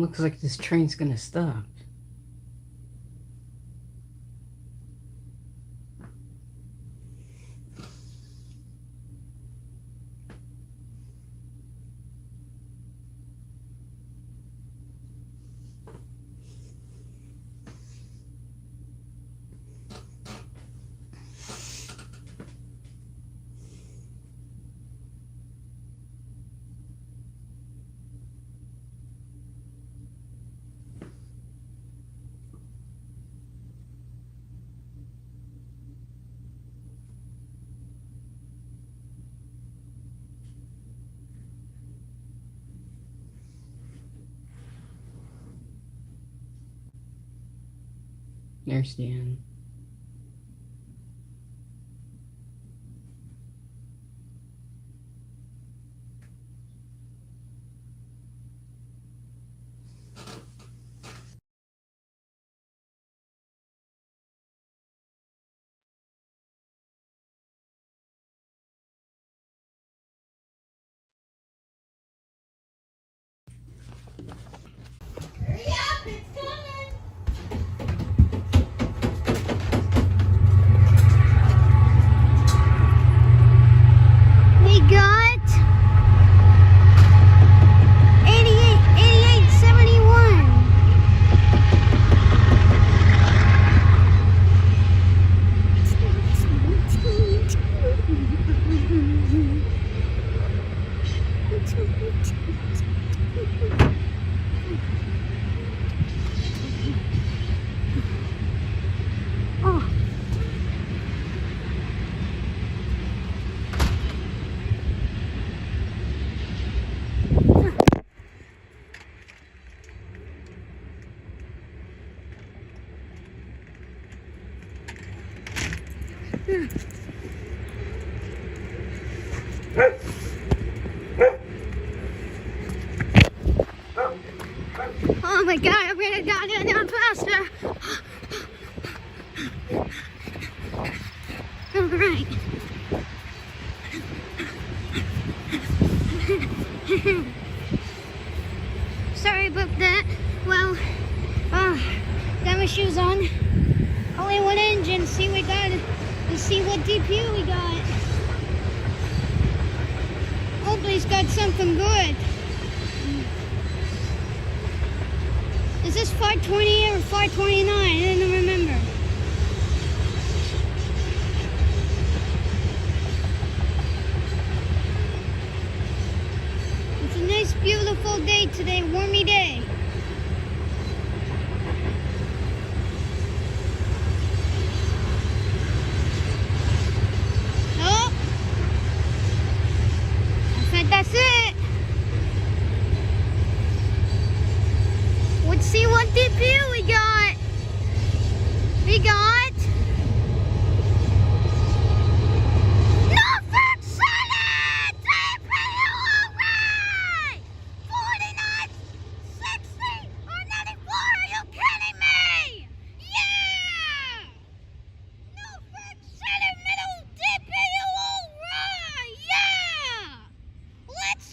Looks like this train's gonna stop. There's Dan. Hurry up, it's coming! We got 8871. Oh. Oh my god, I'm gonna down faster. Alright. Sorry about that. Well, got my shoes on. Only one engine. See we got it. Let's see what DPU we got. Hopefully he's got something good. Is this 520 or 529? I didn't remember. It's a nice, beautiful day today, warmy day. Oh, I think that's it. Let's see what DPU we got. We got Norfolk Southern DPU, alright! 49, 60, or 94, are you kidding me? Yeah! Norfolk Southern Middle DPU, alright! Yeah! Let's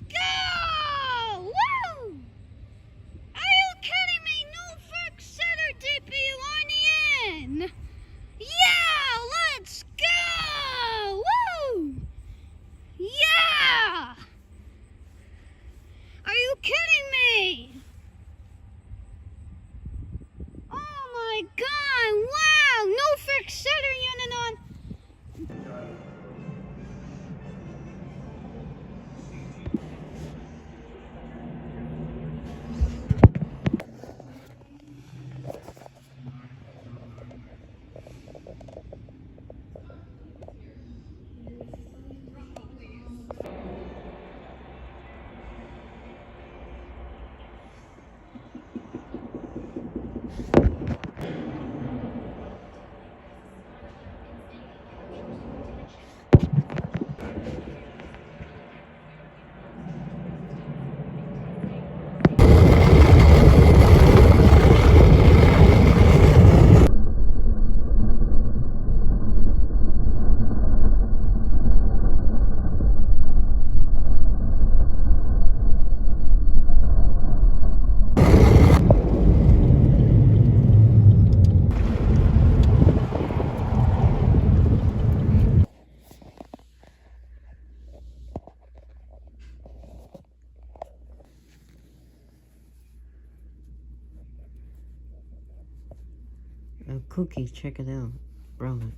Cookie, check it out. Brother.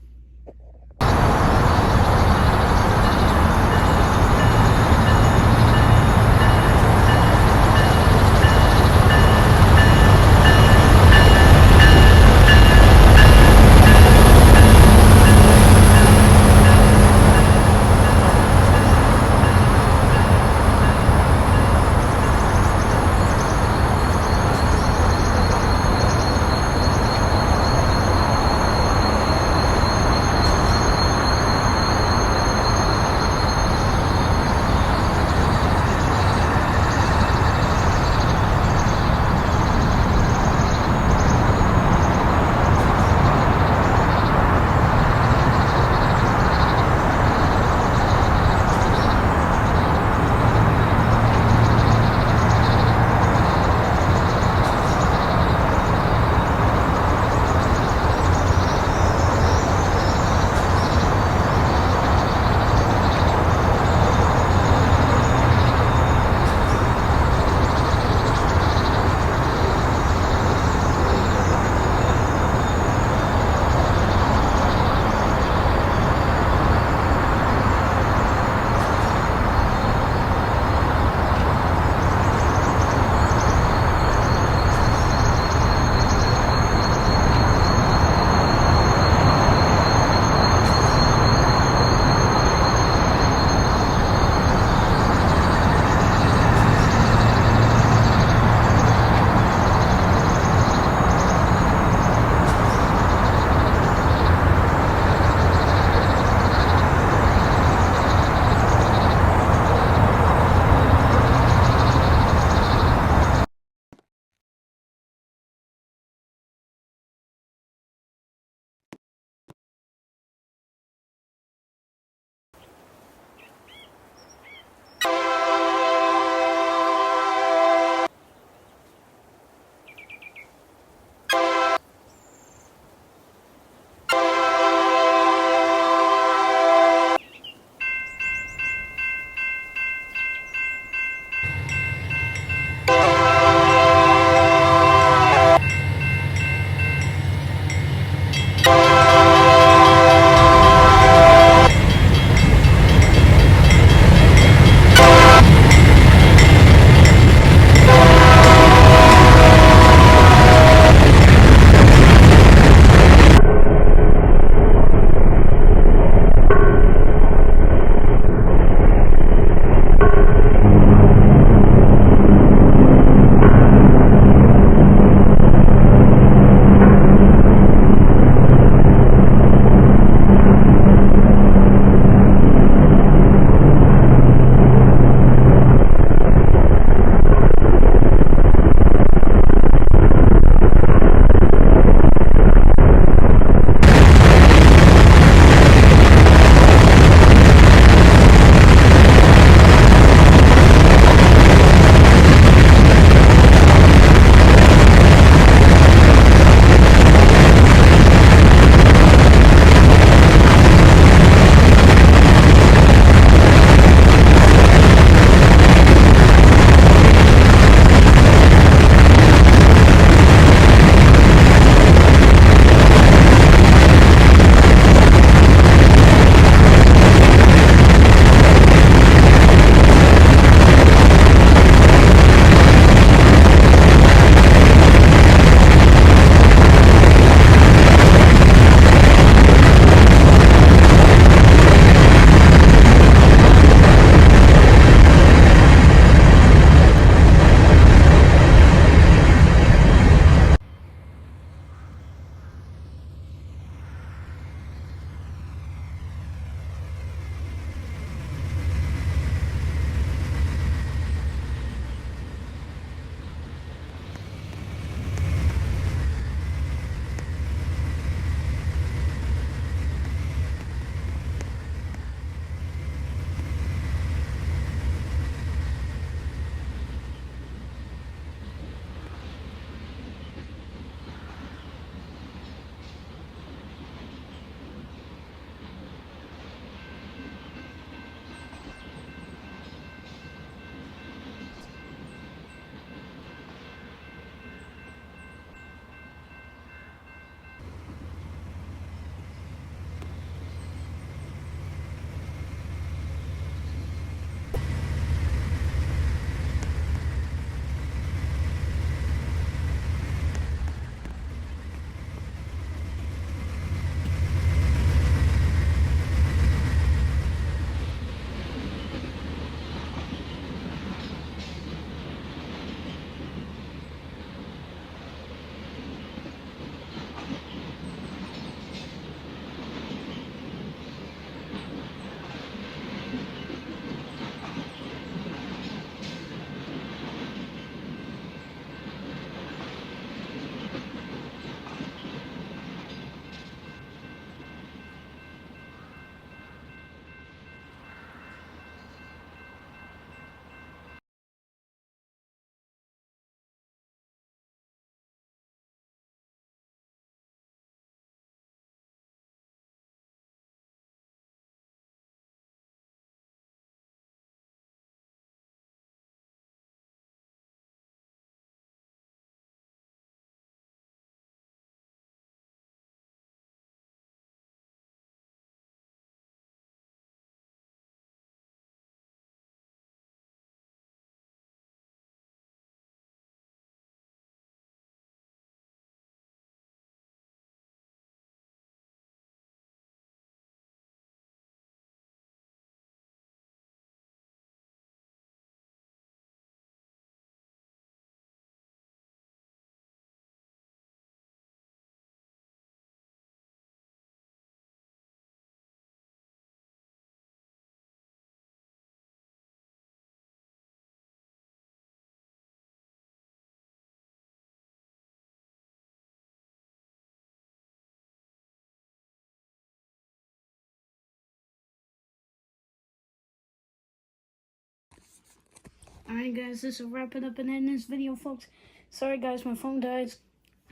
Alright guys, this will wrap it up and end this video, folks. Sorry guys, my phone died,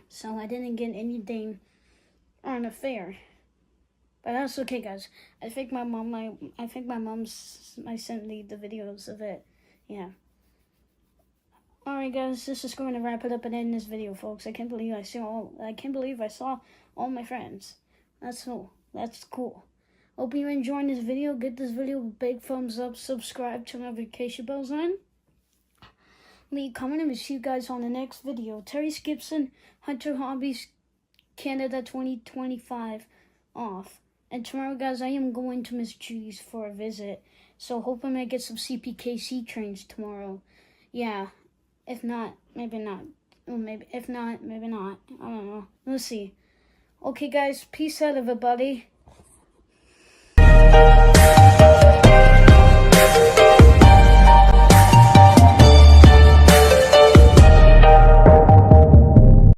so I didn't get anything on the fair. But that's okay guys. I think my mom I sent me the videos of it. Yeah. Alright guys, this is going to wrap it up and end this video, folks. I can't believe I saw all my friends. That's cool. Hope you're enjoying this video. Give this video a big thumbs up, subscribe, turn notification bells on. Leave a comment, and we'll see you guys on the next video. Terry Skipson, Hunter Hobbies, Canada 2025 off. And tomorrow, guys, I am going to Miss G's for a visit. So hoping I get some CPKC trains tomorrow. Yeah. If not, maybe not. Well, if not, maybe not. I don't know. We'll see. Okay, guys. Peace out, everybody.